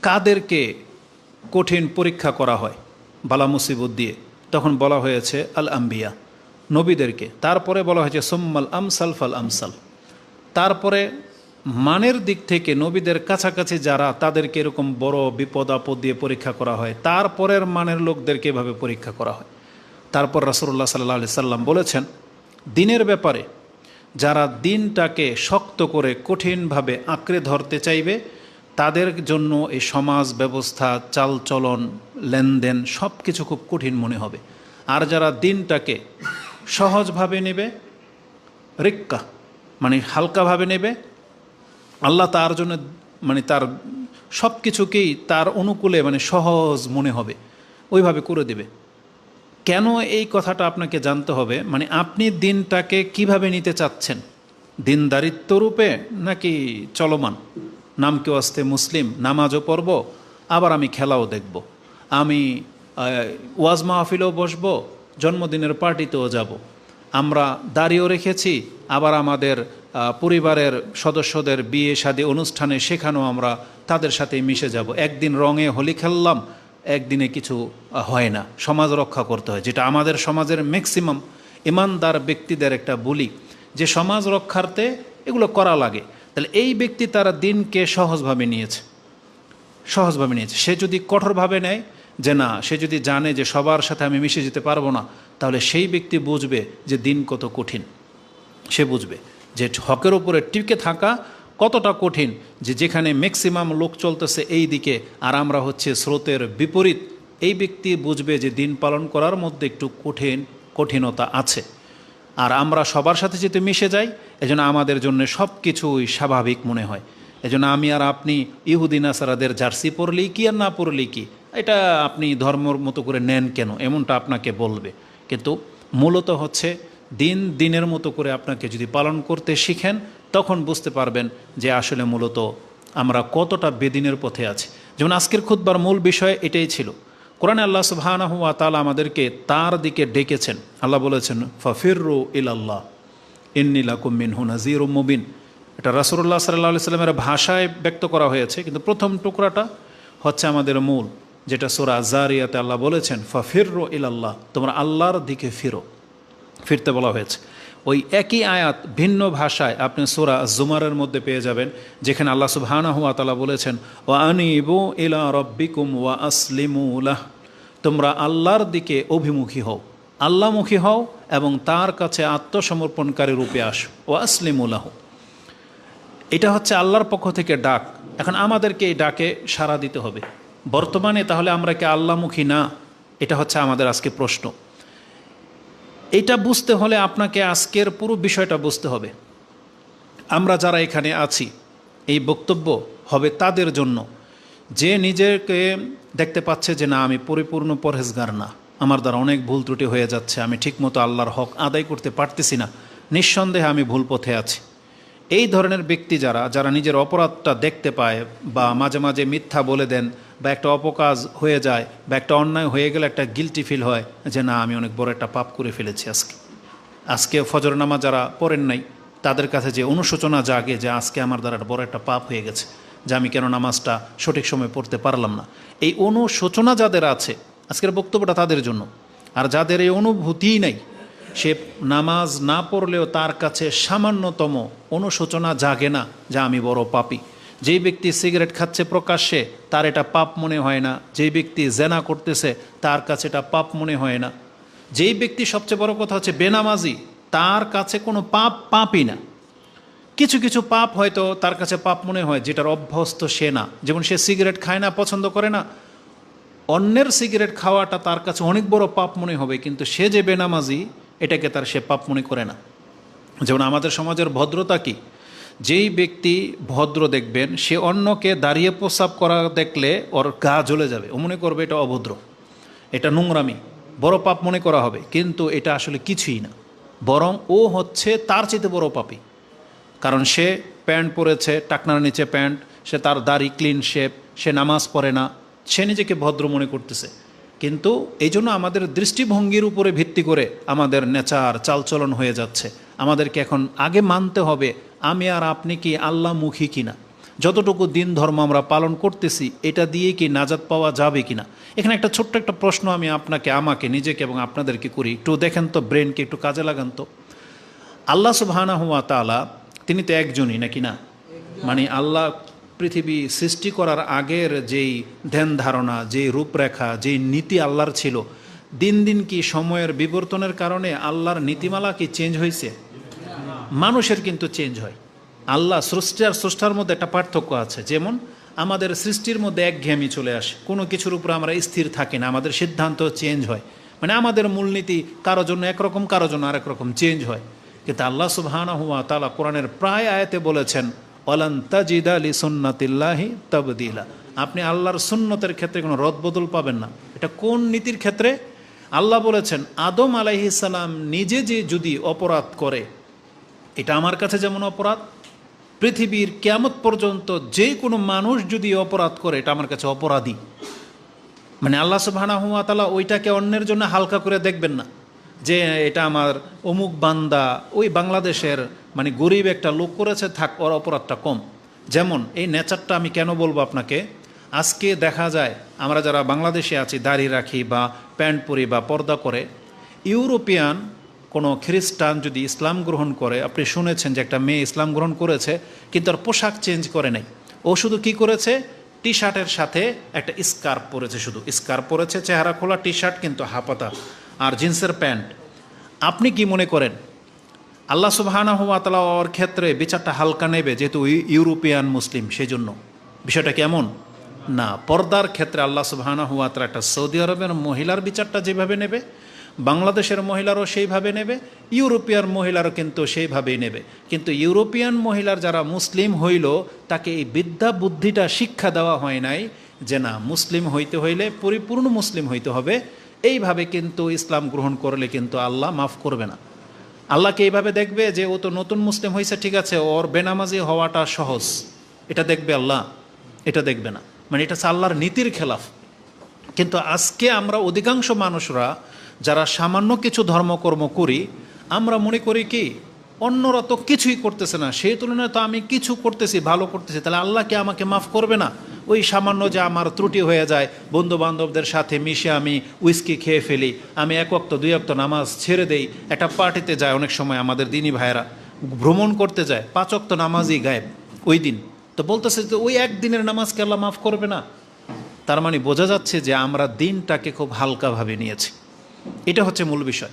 কাদেরকে কঠিন পরীক্ষা করা হয় বালা মুসিবত দিয়ে, তখন বলা হয়েছে আল আম্বিয়া, নবীদেরকে। তারপরে বলা হয়েছে সুম্মাল আমসাল ফাল আমসাল। তারপরে মানের দিক থেকে নবীদের কাছাকাছি যারা, তাদেরকে এরকম বড় বিপদ আপদ দিয়ে পরীক্ষা করা হয়। তারপরের মানের লোকদেরকে এভাবে পরীক্ষা করা হয়। তারপর রাসূলুল্লাহ সাল্লাল্লাহু আলাইহি সাল্লাম বলেছেন, দিনের ব্যাপারে যারা দিনটাকে শক্ত করে কঠিনভাবে আঁকড়ে ধরতে চাইবে, তাদের জন্য এই সমাজ ব্যবস্থা, চালচলন, লেনদেন সব কিছু খুব কঠিন মনে হবে। আর যারা দিনটাকে সহজভাবে নেবে, রিক্কা মানে হালকাভাবে নেবে, আল্লাহ তার জন্য মানে তার সব কিছুকেই তার অনুকূলে মানে সহজ মনে হবে, ওইভাবে করে দেবে। কেন এই কথাটা আপনাকে জানতে হবে, মানে আপনি দিনটাকে কিভাবে নিতে চাচ্ছেন, দিনদারিত্ব রূপে নাকি চলমান, নাম কেউ আসতে মুসলিম, নামাজও পড়ব, আবার আমি খেলাও দেখব, আমি ওয়াজ মাহফিলেও বসবো, জন্মদিনের পার্টিতেও যাব, আমরা দাড়িও রেখেছি, আবার আমাদের পরিবারের সদস্যদের বিয়ে শাদী অনুষ্ঠানে সেখানেও আমরা তাদের সাথে মিশে যাব। একদিন রঙে হোলি খেললাম, একদিনে কিছু হয় না, সমাজ রক্ষা করতে হয়, যেটা আমাদের সমাজের ম্যাক্সিমাম ইমানদার ব্যক্তিদের একটা বলি যে সমাজ রক্ষার্থে এগুলো করা লাগে। তাহলে এই ব্যক্তি তারা দিনকে সহজভাবে নিয়েছে, সহজভাবে নিয়েছে। সে যদি কঠোরভাবে নেয় যে না, সে যদি জানে যে সবার সাথে আমি মিশে যেতে পারবো না, তাহলে সেই ব্যক্তি বুঝবে যে দিন কত কঠিন। সে বুঝবে যে হকের উপরে টিকে থাকা কতটা কঠিন, যে যেখানে ম্যাক্সিমাম লোক চলতেছে এই দিকে আর আমরা হচ্ছে স্রোতের বিপরীত। এই ব্যক্তি বুঝবে যে দিন পালন করার মধ্যে একটু কঠিনতা আছে। আর আমরা সবার সাথে যেতে মিশে যাই, এজন্য আমাদের জন্য সব কিছুই স্বাভাবিক মনে হয়। এজন্য আমি আর আপনি ইহুদি নাসারাদের জার্সি পরলেই কি আর না পরলেই কি, এটা আপনি ধর্মর মতো করে নেন কেন, এমনটা আপনাকে বলবে। কিন্তু মূলত হচ্ছে দিন দিনের মতো করে আপনাকে যদি পালন করতে শিখেন, তখন বুঝতে পারবেন যে আসলে মূলত আমরা কতটা বেদিনের পথে আছি। যেমন আজকের খুতবার মূল বিষয় এটাই ছিল। কোরআনে আল্লাহ সুবহানাহু ওয়া তাআলা আমাদেরকে তার দিকে ডেকেছেন। আল্লাহ বলেছেন ফাফিরু ইলাল্লাহ ইন্নী লাকুম মিনহু নাযীরুম মুবিন। এটা রাসূলুল্লাহ সাল্লাল্লাহু আলাইহি সাল্লামের ভাষায় ব্যক্ত করা হয়েছে, কিন্তু প্রথম টুকরাটা হচ্ছে আমাদের মূল, যেটা সূরা জারিয়াতে আল্লাহ বলেছেন ফাফিরু ইলাল্লাহ, তোমরা আল্লাহর দিকে ফিরো। ফিরতে বলা হয়েছে। ওই একই আয়াত ভিন্ন ভাষায় আপনি সূরা জুমারের মধ্যে পেয়ে যাবেন, যেখানে আল্লাহ সুবহানাহু ওয়া তাআলা বলেছেন ওয়া আনিবু ইলা রাব্বিকুম ওয়া আসলিমু লাহ, তোমরা আল্লাহর দিকে অভিমুখী হও, আল্লাহমুখী হও এবং তার কাছে আত্মসমর্পণকারী রূপে আসো, ওয়া আসলিমু লাহু। এটা হচ্ছে আল্লাহর পক্ষ থেকে ডাক। এখন আমাদেরকে এই ডাকে সাড়া দিতে হবে। বর্তমানে তাহলে আমরা কি আল্লাহমুখী না? এটা হচ্ছে আমাদের আজকে প্রশ্ন। এটা বুঝতে হলে আপনাকে আজকের পুরো বিষয়টা বুঝতে হবে। আমরা যারা এখানে আছি, এই বক্তব্য হবে তাদের জন্য যে নিজেকে দেখতে পাচ্ছে যে না, আমি পরিপূর্ণ পরহেজগার না, আমার দ্বারা অনেক ভুল ত্রুটি হয়ে যাচ্ছে, আমি ঠিকমতো আল্লাহর হক আদায় করতে পারতেছি না, নিঃসন্দেহে আমি ভুল পথে আছি। এই ধরনের ব্যক্তি যারা নিজের অপরাধটা দেখতে পায়, বা মাঝে মাঝে মিথ্যা বলে দেন, বা একটা অপকাজ হয়ে যায়, বা একটা অন্যায় হয়ে গেলে একটা গিলটি ফিল হয় যে না, আমি অনেক বড় একটা পাপ করে ফেলেছি আজকে ফজর নামাজ যারা পড়েন নাই, তাদের কাছে যে অনুশোচনা জাগে যে আজকে আমার দ্বারা বড় একটা পাপ হয়ে গেছে, যে আমি কেন নামাজটা সঠিক সময় পড়তে পারলাম না, এই অনুশোচনা যাদের আছে, আজকের বক্তব্যটা তাদের জন্য। আর যাদের এই অনুভূতিই নেই, সে নামাজ না পড়লেও তার কাছে সামান্যতম অনুশোচনা জাগে না যে আমি বড় পাপী। যেই ব্যক্তি সিগারেট খাচ্ছে প্রকাশ্যে, তার এটা পাপ মনে হয় না। যেই ব্যক্তি জেনা করতেছে, তার কাছে এটা পাপ মনে হয় না। যেই ব্যক্তি, সবচেয়ে বড় কথা হচ্ছে বেনামাজি, তার কাছে কোনো পাপই না। কিছু কিছু পাপ হয়তো তার কাছে পাপ মনে হয়, যেটার অভ্যস্ত সে না। যেমন সে সিগারেট খায় না, পছন্দ করে না, অন্যের সিগারেট খাওয়াটা তার কাছে অনেক বড় পাপ মনে হবে, কিন্তু সে যে বেনামাজি, এটাকে সে পাপ মনে করে না। যেমন আমাদের সমাজের ভদ্রতা কি, যেই ব্যক্তি ভদ্র দেখবেন, সে অন্যকে দাঁড়িয়ে প্রস্রাব করা দেখলে ওর গা জ্বলে যাবে, ও মনে করবে এটা অভদ্র, এটা নোংরামি, বড় পাপ মনে করা হবে। কিন্তু এটা আসলে কিছুই না, বরং ও হচ্ছে তার চেয়ে বড় পাপী। কারণ সে প্যান্ট পরেছে, টাকনার নিচে প্যান্ট, সে তার দাড়ি ক্লিন শেপ, সে নামাজ পড়ে না, সে নিজেকে ভদ্র মনে করতেছে। কিন্তু এই জন্য আমাদের দৃষ্টিভঙ্গির উপরে ভিত্তি করে আমাদের নেচার চালচলন হয়ে যাচ্ছে। আমাদেরকে এখন আগে মানতে হবে আমি আর আপনি কি আল্লাহমুখী কিনা। যতটুকু দিন ধর্ম আমরা পালন করতেছি এটা দিয়ে কি নাজাত পাওয়া যাবে কিনা? এখানে একটা ছোট্ট একটা প্রশ্ন আমি আমাকে নিজেকে এবং আপনাদেরকে করি। একটু দেখেন তো, ব্রেনকে একটু কাজে লাগান তো। আল্লাহ সুবহানাহু ওয়া তাআলা তিনি তো একজনই নাকি না? মানে আল্লাহ পৃথিবী সৃষ্টি করার আগের যেই ধ্যান ধারণা, যেই রূপরেখা, যেই নীতি আল্লাহর ছিল, দিন দিন কি সময়ের বিবর্তনের কারণে আল্লাহর নীতিমালা কি চেঞ্জ হয়েছে? মানুষের কিন্তু চেঞ্জ হয়। আল্লাহ সৃষ্টি আর স্রষ্টার মধ্যে একটা পার্থক্য আছে। যেমন আমাদের সৃষ্টির মধ্যে একঘেয়েমি চলে আসে, কোনো কিছুর উপর আমরা স্থির থাকি না, আমাদের সিদ্ধান্ত চেঞ্জ হয়। মানে আমাদের মূলনীতি কারো জন্য একরকম, কারো জন্য আরেক রকম চেঞ্জ হয়। কিন্তু আল্লাহ সুবহানাহু ওয়া তাআলা কোরআনের প্রায় আয়াতে বলেছেন, ওয়ালান তাজিদা লিসুন্নাতিল্লাহি তাবদীলা। আপনি আল্লাহর সুন্নতের ক্ষেত্রে কোনো রদবদল পাবেন না। এটা কোন নীতির ক্ষেত্রে? আল্লাহ বলেছেন আদম আলাইহিস সালাম নিজে যে যদি অপরাধ করে, এটা আমার কাছে যেমন অপরাধ, পৃথিবীর কিয়ামত পর্যন্ত যে কোনো মানুষ যদি অপরাধ করে এটা আমার কাছে অপরাধী। মানে আল্লাহ সুবহানাহু ওয়া তাআলা ওইটাকে অন্যের জন্য হালকা করে দেখবেন না, যে এটা আমার অমুক বান্দা ওই বাংলাদেশের মানে গরিব একটা লোক করেছে, থাক ওর অপরাধটা কম। যেমন এই নেচারটা আমি কেন বলবো আপনাকে, আজকে দেখা যায় আমরা যারা বাংলাদেশে আছি, দাড়ি রাখি বা প্যান্ট পরি বা পর্দা করে, ইউরোপিয়ান কোনো খ্রিস্টান যদি ইসলাম গ্রহণ করে, আপনি শুনেছেন যে একটা মেয়ে ইসলাম গ্রহণ করেছে কিন্তু আর পোশাক চেঞ্জ করে নাই, ও শুধু কি করেছে, টি শার্টের সাথে একটা স্কার্ফ পরেছে, শুধু স্কার্ফ পরেছে, চেহারা খোলা, টি শার্ট কিন্তু হাফাতা, আর জিন্সের প্যান্ট। আপনি কি মনে করেন আল্লাহ সুবহানাহু ওয়া তাআলা ওর ক্ষেত্রে বিচারটা হালকা নেবে, যেহেতু ইউরোপিয়ান মুসলিম সেই জন্য? বিষয়টা কেমন না? পর্দার ক্ষেত্রে আল্লাহ সুবহানাহু ওয়া তাআলা একটা সৌদি আরবের মহিলার বিচারটা যেভাবে নেবে, বাংলাদেশের মহিলারও সেইভাবে নেবে, ইউরোপিয়ান মহিলারও কিন্তু সেইভাবেই নেবে। কিন্তু ইউরোপিয়ান মহিলার যারা মুসলিম হইল, তাকে এই বিদ্যা বুদ্ধিটা শিক্ষা দেওয়া হয় নাই যে না, মুসলিম হইতে হইলে পরিপূর্ণ মুসলিম হইতে হবে। এইভাবে কিন্তু ইসলাম গ্রহণ করলে কিন্তু আল্লাহ মাফ করবে না। আল্লাহকে এইভাবে দেখবে যে ও তো নতুন মুসলিম হয়েছে, ঠিক আছে, ওর বেনামাজি হওয়াটা সহজ, এটা দেখবে আল্লাহ? এটা দেখবে না। মানে এটা হচ্ছে আল্লাহর নীতির খেলাফ। কিন্তু আজকে আমরা অধিকাংশ মানুষরা যারা সামান্য কিছু ধর্মকর্ম করি, আমরা মনে করি কি অন্যরা তো কিছুই করতেছে না, সেই তুলনায় তো আমি কিছু করতেছি, ভালো করতেছি, তাহলে আল্লাহকে আমাকে মাফ করবে না? ওই সামান্য যে আমার ত্রুটি হয়ে যায়, বন্ধু বান্ধবদের সাথে মিশে আমি উইস্কি খেয়ে ফেলি, আমি এক ওয়াক্ত দুই ওয়াক্ত নামাজ ছেড়ে দেই, একটা পার্টিতে যায়, অনেক সময় আমাদের দিনী ভাইয়েরা ভ্রমণ করতে যায়, 5 ওয়াক্ত নামাজই গায়েব ওই দিন, তো বলতেছে যে ওই একদিনের নামাজকে আল্লাহ মাফ করবে না? তার মানে বোঝা যাচ্ছে যে আমরা দিনটাকে খুব হালকাভাবে নিয়েছি। এটা হচ্ছে মূল বিষয়।